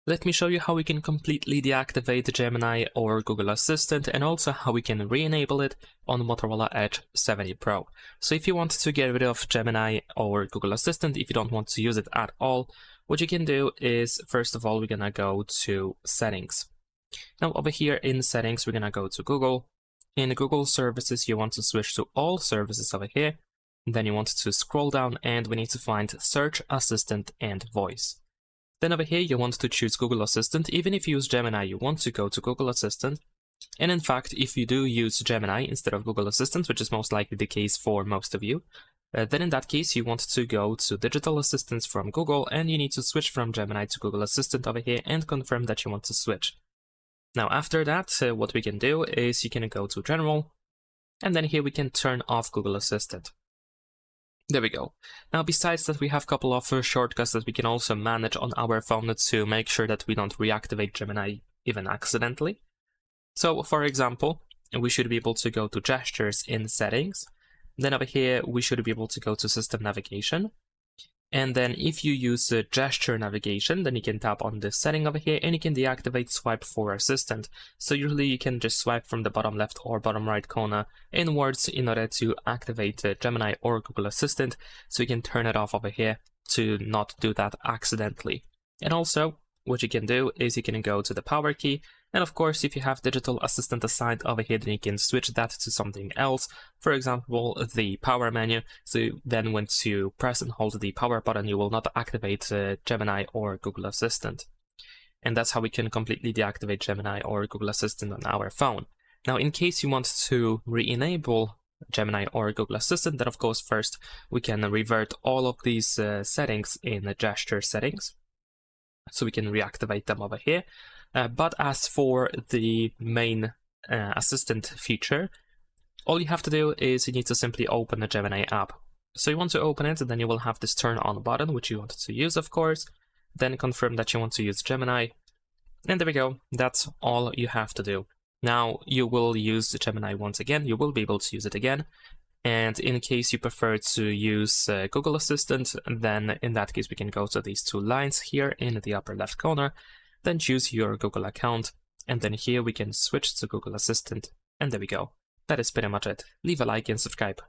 Let me show you how we can completely deactivate Gemini or Google Assistant, and also how we can re-enable it on Motorola Edge 70 Pro. So if you want to get rid of Gemini or Google Assistant, if you don't want to use it at all, what you can do is, first of all, we're gonna go to Settings. Now over here in Settings, we're gonna go to Google. In Google Services, you want to switch to All Services over here. Then you want to scroll down, and we need to find Search Assistant and Voice. Then over here, you want to choose Google Assistant. Even if you use Gemini, you want to go to Google Assistant. And in fact, if you do use Gemini instead of Google Assistant, which is most likely the case for most of you, then in that case, you want to go to Digital Assistants from Google, and you need to switch from Gemini to Google Assistant over here and confirm that you want to switch. Now, after that, what we can do is you can go to General, and then here we can turn off Google Assistant. There we go. Now, besides that, we have a couple of shortcuts that we can also manage on our phone to make sure that we don't reactivate Gemini even accidentally. So, for example, we should be able to go to Gestures in Settings. Then over here, we should be able to go to System Navigation. And then if you use gesture navigation, then you can tap on this setting over here, and you can deactivate Swipe for Assistant. So usually you can just swipe from the bottom left or bottom right corner inwards in order to activate Gemini or Google Assistant. So you can turn it off over here to not do that accidentally. And also, what you can do is you can go to the power key. And of course, if you have Digital Assistant assigned over here, then you can switch that to something else. For example, the power menu. So then when you press and hold the power button, you will not activate Gemini or Google Assistant. And that's how we can completely deactivate Gemini or Google Assistant on our phone. Now, in case you want to re-enable Gemini or Google Assistant, then of course, first we can revert all of these settings in the gesture settings. So we can reactivate them over here. But as for the main assistant feature, all you have to do is you need to simply open the Gemini app. So you want to open it, and then you will have this turn on button, which you want to use, of course. Then confirm that you want to use Gemini. And there we go. That's all you have to do. Now you will use Gemini once again. You will be able to use it again. And in case you prefer to use Google Assistant, then in that case, we can go to these two lines here in the upper left corner, then choose your Google account, and then here we can switch to Google Assistant, and there we go. That is pretty much it. Leave a like and subscribe.